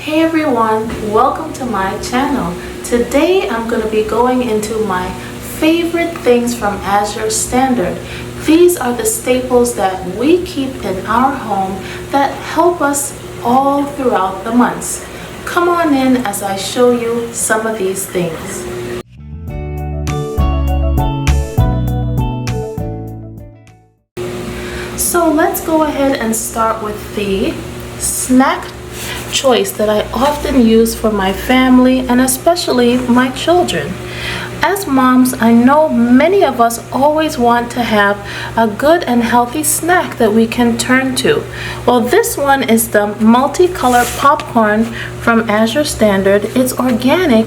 Hey everyone, welcome to my channel. Today I'm going to be going into my favorite things from Azure Standard. These are the staples that we keep in our home that help us all throughout the months. Come on in as I show you some of these things. So let's go ahead and start with the snack choice that I often use for my family and especially my children. As moms, I know many of us always want to have a good and healthy snack that we can turn to. Well, this one is the Multicolor Popcorn from Azure Standard. It's organic,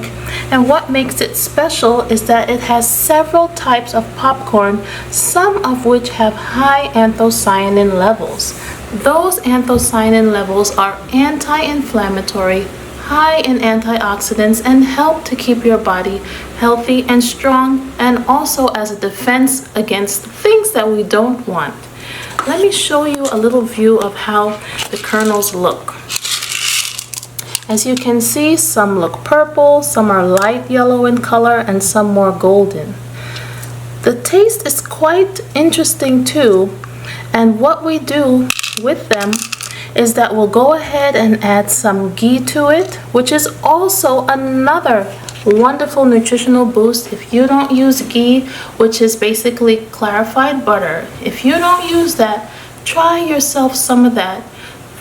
and what makes it special is that it has several types of popcorn, some of which have high anthocyanin levels. Those anthocyanin levels are anti-inflammatory, high in antioxidants, and help to keep your body healthy and strong, and also as a defense against things that we don't want. Let me show you a little view of how the kernels look. As you can see, some look purple, some are light yellow in color, and some more golden. The taste is quite interesting too, and what we do with them is that we'll go ahead and add some ghee to it, which is also another wonderful nutritional boost. If you don't use ghee, which is basically clarified butter, if you don't use that, try yourself some of that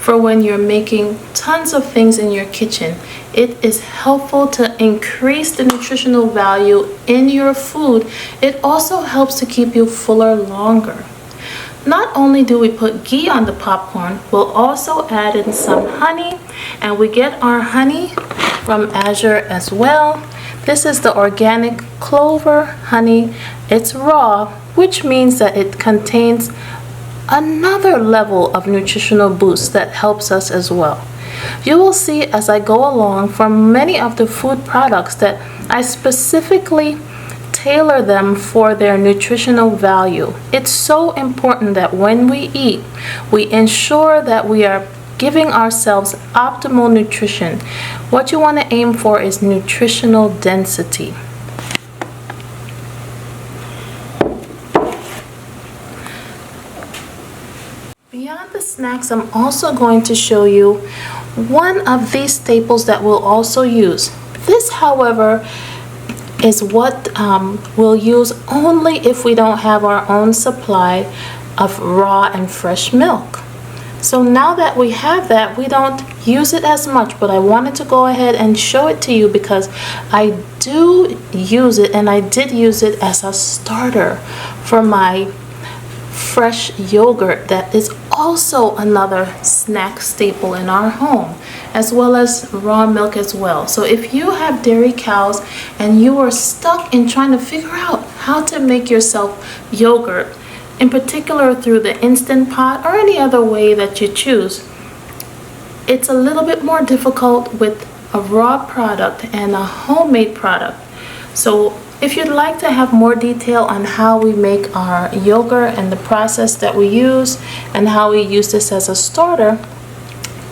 for when you're making tons of things in your kitchen. It is helpful to increase the nutritional value in your food. It also helps to keep you fuller longer. Not only do we put ghee on the popcorn, we'll also add in some honey, and we get our honey from Azure as well. This is the organic Clover honey. It's raw, which means that it contains another level of nutritional boost that helps us as well. You will see as I go along for many of the food products that I specifically tailor them for their nutritional value. It's so important that when we eat, we ensure that we are giving ourselves optimal nutrition. What you want to aim for is nutritional density. Beyond the snacks, I'm also going to show you one of these staples that we'll also use. This, however, is what we'll use only if we don't have our own supply of raw and fresh milk. So now that we have that, we don't use it as much, but I wanted to go ahead and show it to you because I do use it, and I did use it as a starter for my fresh yogurt. That is also another snack staple in our home, as well as raw milk as well. So if you have dairy cows and you are stuck in trying to figure out how to make yourself yogurt, in particular through the Instant Pot or any other way that you choose, it's a little bit more difficult with a raw product and a homemade product. So if you'd like to have more detail on how we make our yogurt and the process that we use and how we use this as a starter,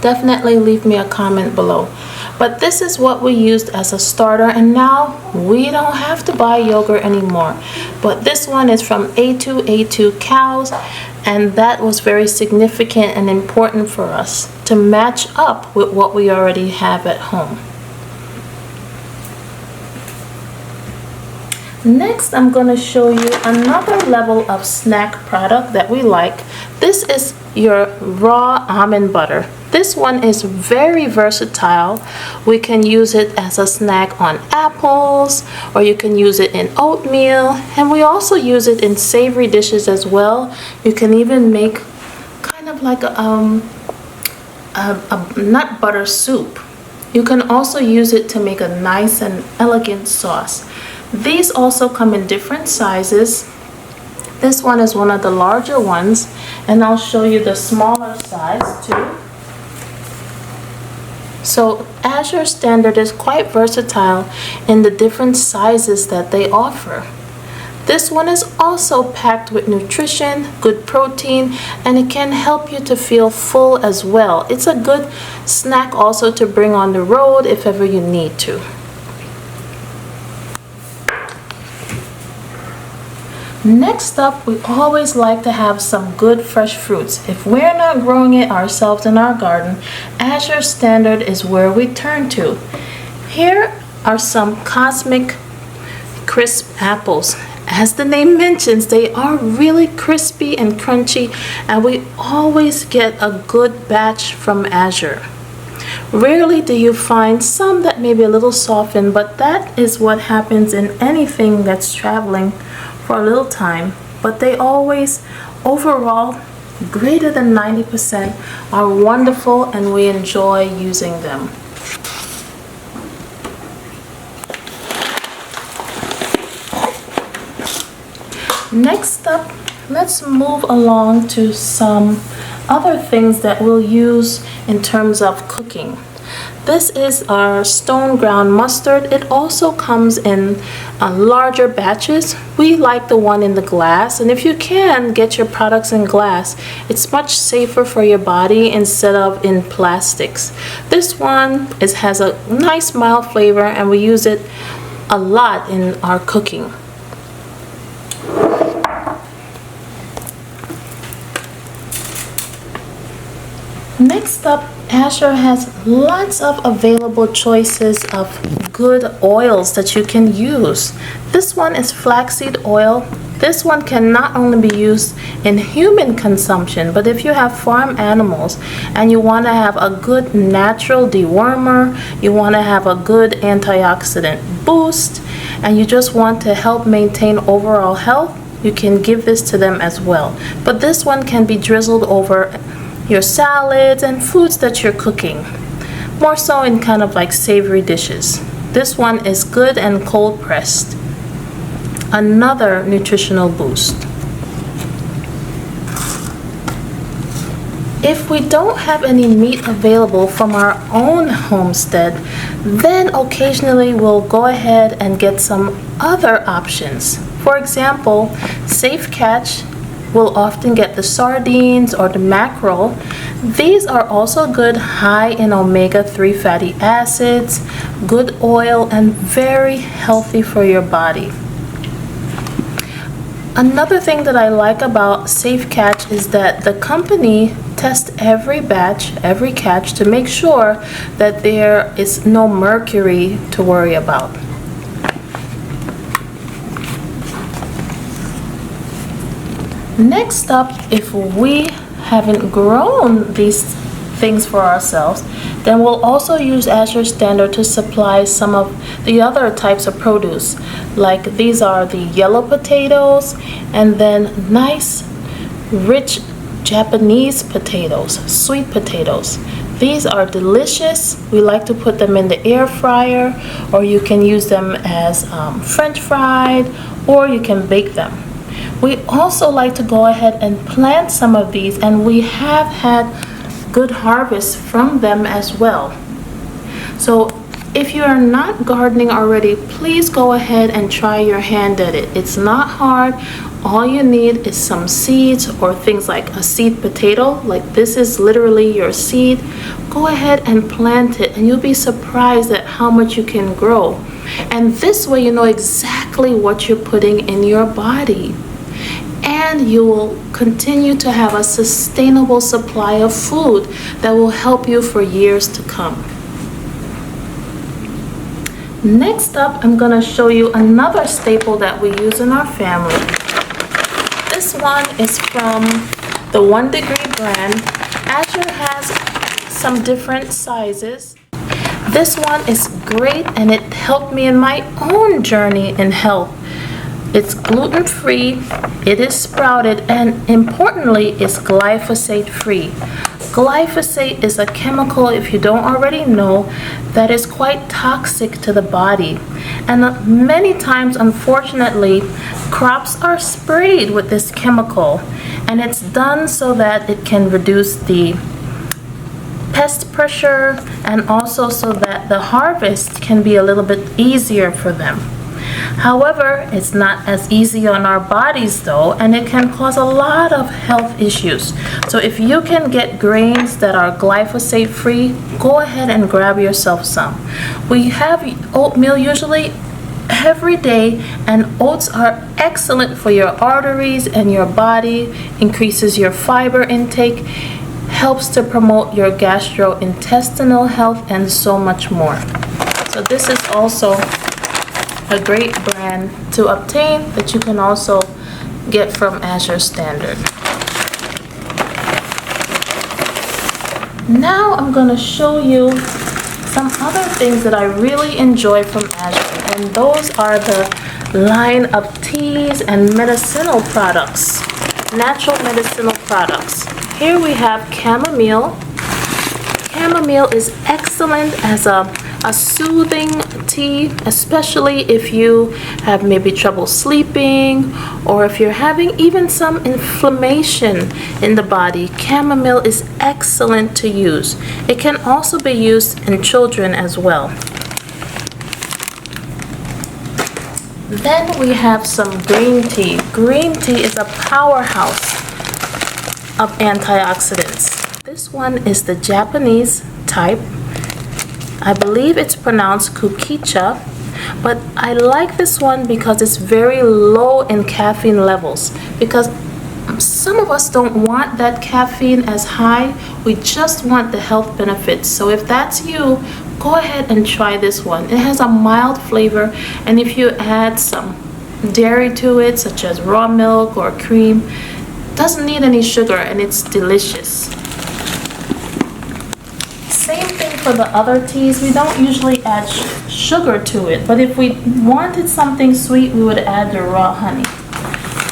definitely leave me a comment below. But this is what we used as a starter, and now we don't have to buy yogurt anymore. But this one is from A2 cows, and that was very significant and important for us to match up with what we already have at home. Next, I'm going to show you another level of snack product that we like. This is your raw almond butter. This one is very versatile. We can use it as a snack on apples, or you can use it in oatmeal, and we also use it in savory dishes as well. You can even make kind of like a nut butter soup. You can also use it to make a nice and elegant sauce. These also come in different sizes. This one is one of the larger ones, and I'll show you the smaller size too. So Azure Standard is quite versatile in the different sizes that they offer. This one is also packed with nutrition, good protein, and it can help you to feel full as well. It's a good snack also to bring on the road if ever you need to. Next up, we always like to have some good fresh fruits. If we're not growing it ourselves in our garden, Azure Standard is where we turn to. Here are some cosmic crisp apples. As the name mentions, they are really crispy and crunchy, and we always get a good batch from Azure. Rarely do you find some that may be a little softened, but that is what happens in anything that's traveling for a little time. But they always, overall, greater than 90% are wonderful, and we enjoy using them. Next up, let's move along to some other things that we'll use in terms of cooking. This is our stone ground mustard. It also comes in larger batches. We like the one in the glass, and if you can get your products in glass, it's much safer for your body instead of in plastics. This one has a nice mild flavor, and we use it a lot in our cooking. Next up, Azure has lots of available choices of good oils that you can use. This one is flaxseed oil. This one can not only be used in human consumption, but if you have farm animals and you want to have a good natural dewormer, you want to have a good antioxidant boost, and you just want to help maintain overall health, you can give this to them as well. But this one can be drizzled over your salads and foods that you're cooking, more so in kind of like savory dishes. This one is good and cold pressed. Another nutritional boost. If we don't have any meat available from our own homestead, then occasionally we'll go ahead and get some other options. For example, Safe Catch will often get the sardines or the mackerel. These are also good, high in omega-3 fatty acids, good oil, and very healthy for your body. Another thing that I like about Safe Catch is that the company tests every batch, every catch, to make sure that there is no mercury to worry about. Next up, if we haven't grown these things for ourselves, then we'll also use Azure Standard to supply some of the other types of produce. Like these are the yellow potatoes, and then nice, rich Japanese potatoes, sweet potatoes. These are delicious. We like to put them in the air fryer, or you can use them as French fried, or you can bake them. We also like to go ahead and plant some of these, and we have had good harvests from them as well. So if you are not gardening already, please go ahead and try your hand at it. It's not hard. All you need is some seeds or things like a seed potato. Like this is literally your seed. Go ahead and plant it, and you'll be surprised at how much you can grow. And this way you know exactly what you're putting in your body. And you will continue to have a sustainable supply of food that will help you for years to come. Next up, I'm going to show you another staple that we use in our family. This one is from the 1 Degree brand. Azure has some different sizes. This one is great, and it helped me in my own journey in health. It's gluten-free, it is sprouted, and importantly, it's glyphosate-free. Glyphosate is a chemical, if you don't already know, that is quite toxic to the body. And many times, unfortunately, crops are sprayed with this chemical, and it's done so that it can reduce the pest pressure, and also so that the harvest can be a little bit easier for them. However, it's not as easy on our bodies though, and it can cause a lot of health issues. So if you can get grains that are glyphosate free, go ahead and grab yourself some. We have oatmeal usually every day, and oats are excellent for your arteries and your body, increases your fiber intake, helps to promote your gastrointestinal health, and so much more. So this is also a great brand to obtain that you can also get from Azure Standard. Now I'm going to show you some other things that I really enjoy from Azure, and those are the line of teas and medicinal products, natural medicinal products. Here we have chamomile. Chamomile is excellent as a soothing tea, especially if you have maybe trouble sleeping, or if you're having even some inflammation in the body. Chamomile is excellent to use. It can also be used in children as well. Then we have some green tea. Green tea is a powerhouse of antioxidants. This one is the Japanese type. I believe it's pronounced kukicha, but I like this one because it's very low in caffeine levels, because some of us don't want that caffeine as high. We just want the health benefits. So if that's you, go ahead and try this one. It has a mild flavor, and if you add some dairy to it, such as raw milk or cream, it doesn't need any sugar, and it's delicious. Same thing for the other teas. We don't usually add sugar to it, but if we wanted something sweet, we would add the raw honey.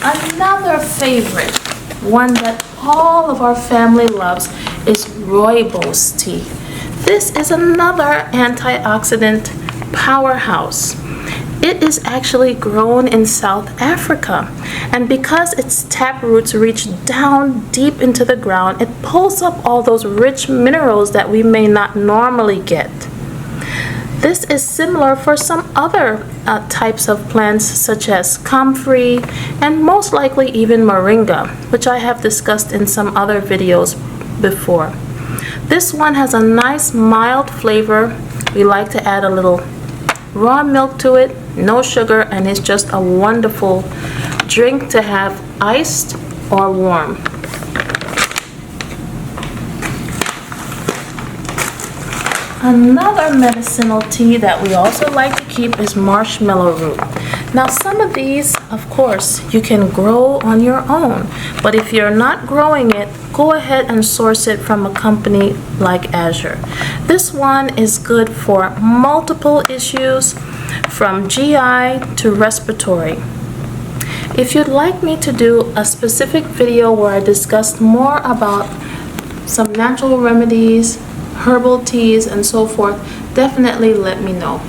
Another favorite, one that all of our family loves, is Royos Tea. This is another antioxidant powerhouse. It is actually grown in South Africa, and because its tap roots reach down deep into the ground, it pulls up all those rich minerals that we may not normally get. This is similar for some other types of plants, such as comfrey and most likely even moringa, which I have discussed in some other videos before. This one has a nice mild flavor. We like to add a little raw milk to it, no sugar, and it's just a wonderful drink to have iced or warm. Another medicinal tea that we also like to keep is Marshmallow Root. Now some of these, of course, you can grow on your own, but if you're not growing it, go ahead and source it from a company like Azure. This one is good for multiple issues, from GI to respiratory. If you'd like me to do a specific video where I discuss more about some natural remedies, herbal teas, and so forth, definitely let me know.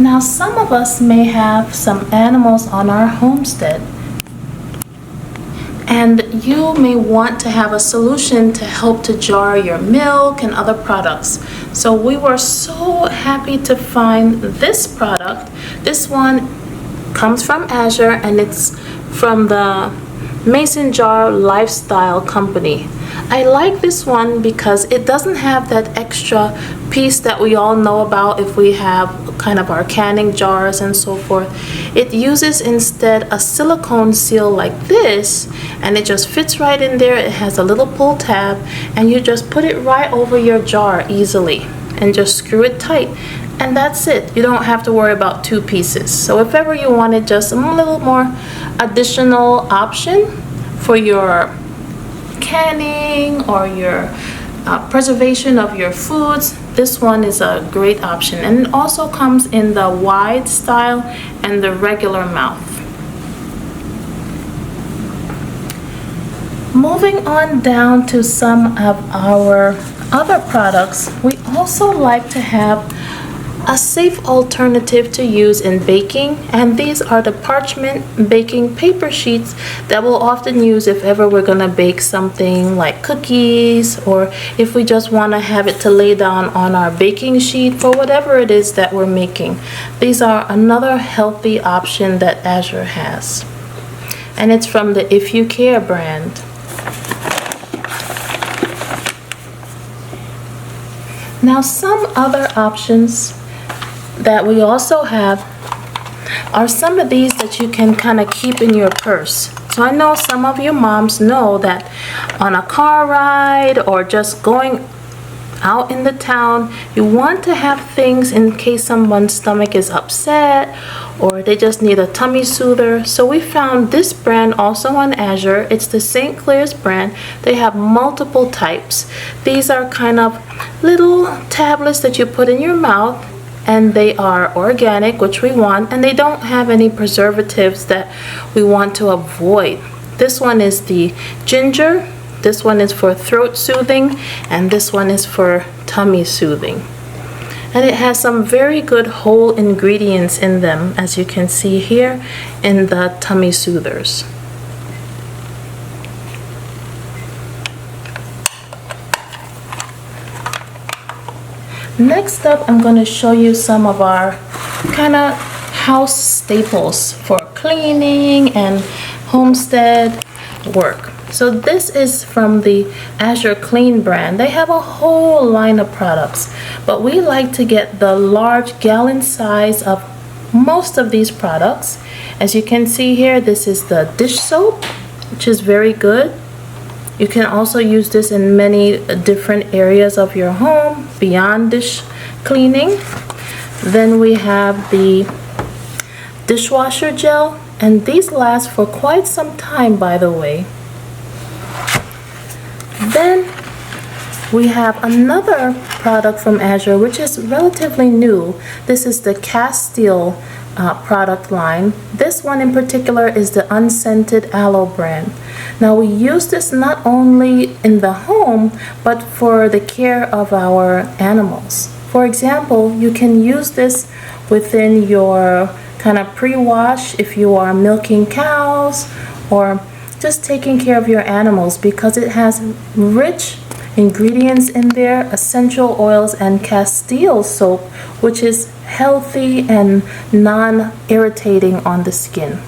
Now some of us may have some animals on our homestead, and you may want to have a solution to help to jar your milk and other products. So we were so happy to find this product. This one comes from Azure, and it's from the Mason Jar Lifestyle Company. I like this one because it doesn't have that extra piece that we all know about if we have kind of our canning jars and so forth. It uses instead a silicone seal like this, and it just fits right in there. It has a little pull tab, and you just put it right over your jar easily and just screw it tight, and that's it. You don't have to worry about two pieces. So if ever you wanted just a little more additional option for your canning or your preservation of your foods, this one is a great option. And it also comes in the wide style and the regular mouth. Moving on down to some of our other products, we also like to have a safe alternative to use in baking, and these are the Parchment baking paper sheets that we'll often use if ever we're gonna bake something like cookies, or if we just want to have it to lay down on our baking sheet for whatever it is that we're making. These are another healthy option that Azure has, and it's from the If You Care brand. Now, some other options that we also have are some of these that you can kind of keep in your purse. So I know some of you moms know that on a car ride or just going out in the town, you want to have things in case someone's stomach is upset or they just need a tummy soother. So we found this brand also on Azure. It's the St. Clair's brand. They have multiple types. These are kind of little tablets that you put in your mouth, and they are organic, which we want, and they don't have any preservatives that we want to avoid. This one is the ginger, this one is for throat soothing, and this one is for tummy soothing. And it has some very good whole ingredients in them, as you can see here in the tummy soothers. Next up, I'm going to show you some of our kind of house staples for cleaning and homestead work. So this is from the Azure Clean brand. They have a whole line of products, but we like to get the large gallon size of most of these products. As you can see here, this is the dish soap, which is very good. You can also use this in many different areas of your home beyond dish cleaning. Then we have the dishwasher gel, and these last for quite some time, by the way. Then we have another product from Azure, which is relatively new. This is the cast steel product line. This one in particular is the unscented aloe brand. Now we use this not only in the home, but for the care of our animals. For example, you can use this within your kind of pre-wash if you are milking cows or just taking care of your animals, because it has rich ingredients in there, essential oils and castile soap, which is healthy and non-irritating on the skin.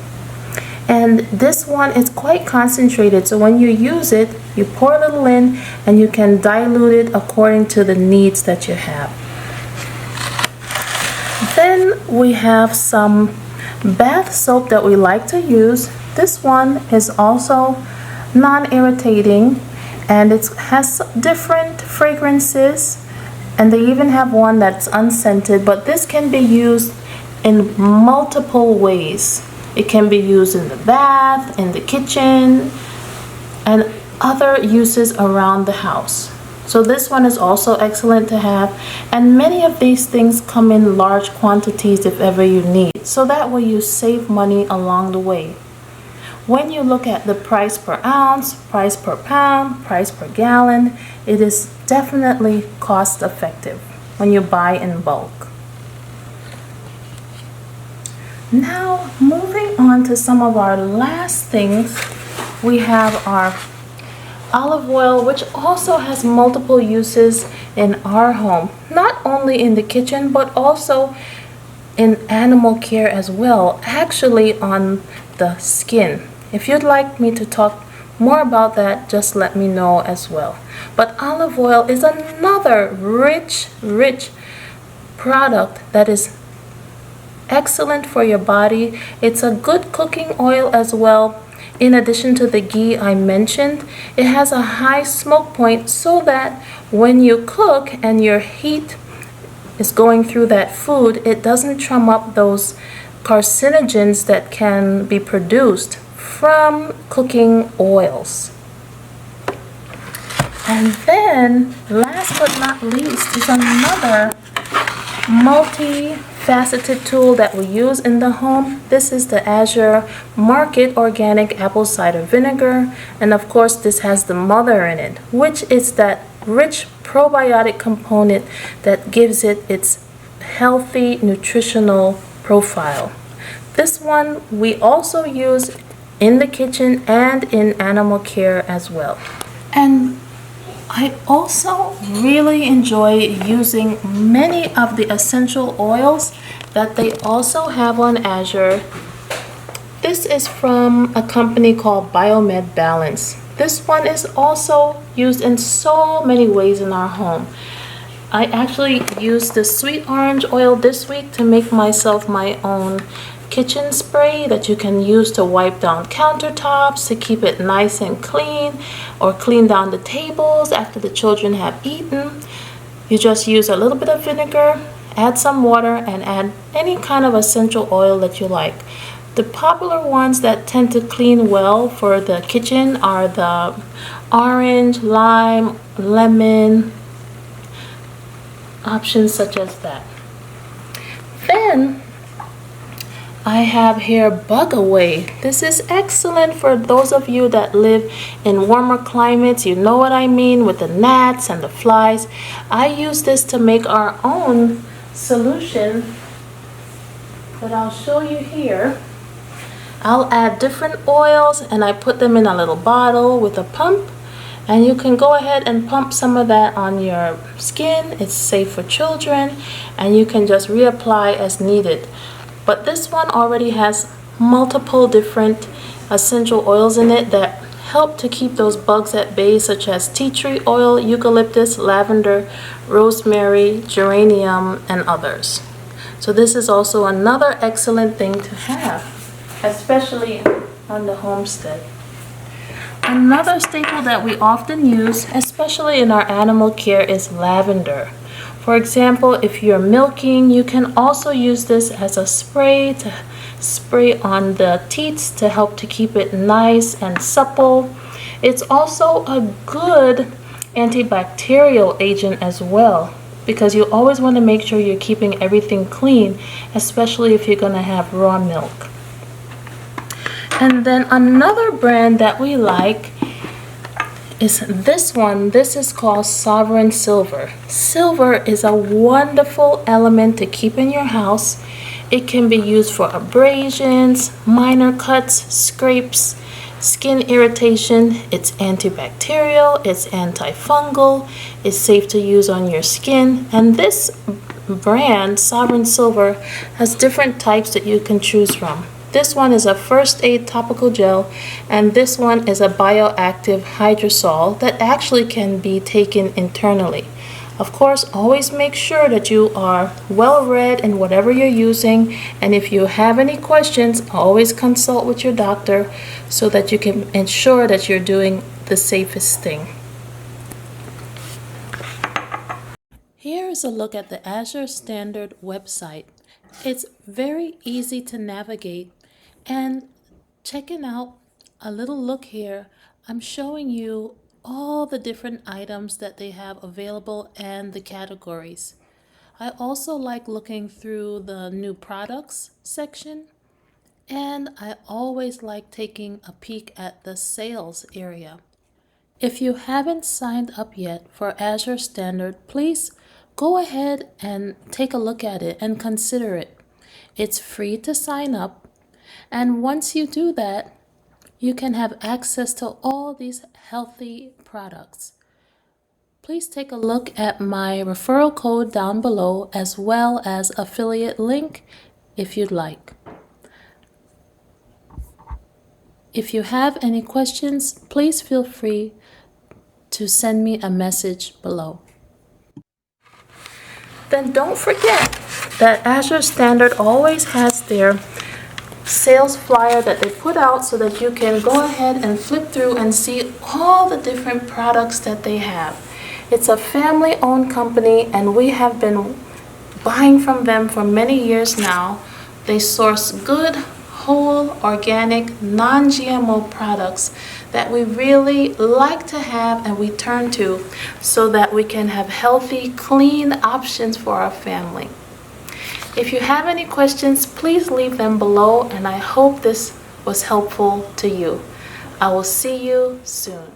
And this one is quite concentrated, so when you use it, you pour a little in and you can dilute it according to the needs that you have. Then we have some bath soap that we like to use. This one is also non-irritating, and it has different fragrances, and they even have one that's unscented, but this can be used in multiple ways. It can be used in the bath, in the kitchen, and other uses around the house. So this one is also excellent to have, and many of these things come in large quantities if ever you need, so that way you save money along the way. When you look at the price per ounce, price per pound, price per gallon, it is definitely cost effective when you buy in bulk. Now, moving on to some of our last things, we have our olive oil, which also has multiple uses in our home, not only in the kitchen, but also in animal care as well, actually on the skin. If you'd like me to talk more about that, just let me know as well. But olive oil is another rich product that is excellent for your body. It's a good cooking oil as well. In addition to the ghee I mentioned, it has a high smoke point so that when you cook and your heat is going through that food, it doesn't drum up those carcinogens that can be produced from cooking oils. And then, last but not least, is another multi-faceted tool that we use in the home. This is the Azure Market Organic Apple Cider Vinegar, and of course this has the mother in it, which is that rich probiotic component that gives it its healthy nutritional profile. This one we also use in the kitchen and in animal care as well. And I also really enjoy using many of the essential oils that they also have on Azure. This is from a company called Biomed Balance. This one is also used in so many ways in our home. I actually used the sweet orange oil this week to make myself my own kitchen spray that you can use to wipe down countertops, to keep it nice and clean, or clean down the tables after the children have eaten. You just use a little bit of vinegar, add some water, and add any kind of essential oil that you like. The popular ones that tend to clean well for the kitchen are the orange, lime, lemon, options such as that. Then I have here Bug Away. This is excellent for those of you that live in warmer climates. You know what I mean with the gnats and the flies. I use this to make our own solution that I'll show you here. I'll add different oils and I put them in a little bottle with a pump, and you can go ahead and pump some of that on your skin. It's safe for children, and you can just reapply as needed. But this one already has multiple different essential oils in it that help to keep those bugs at bay, such as tea tree oil, eucalyptus, lavender, rosemary, geranium, and others. So this is also another excellent thing to have, especially on the homestead. Another staple that we often use, especially in our animal care, is lavender. For example, if you're milking, you can also use this as a spray to spray on the teats to help to keep it nice and supple. It's also a good antibacterial agent as well, because you always want to make sure you're keeping everything clean, especially if you're going to have raw milk. And then another brand that we like is this one. This is called Sovereign Silver. Silver is a wonderful element to keep in your house. It can be used for abrasions, minor cuts, scrapes, skin irritation. It's antibacterial, it's antifungal, it's safe to use on your skin. And this brand, Sovereign Silver, has different types that you can choose from. This one is a first aid topical gel, and this one is a bioactive hydrosol that actually can be taken internally. Of course, always make sure that you are well read in whatever you're using, and if you have any questions, always consult with your doctor so that you can ensure that you're doing the safest thing. Here is a look at the Azure Standard website. It's very easy to navigate, and checking out a little look here, I'm showing you all the different items that they have available and the categories. I also like looking through the new products section, and I always like taking a peek at the sales area. If you haven't signed up yet for Azure Standard, please go ahead and take a look at it and consider it. It's free to sign up, and once you do that, you can have access to all these healthy products. Please take a look at my referral code down below, as well as affiliate link if you'd like. If you have any questions, please feel free to send me a message below. Then don't forget that Azure Standard always has their sales flyer that they put out so that you can go ahead and flip through and see all the different products that they have. It's a family-owned company, and we have been buying from them for many years now. They source good, whole, organic, non-GMO products that we really like to have and we turn to so that we can have healthy, clean options for our family. If you have any questions, please leave them below, and I hope this was helpful to you. I will see you soon.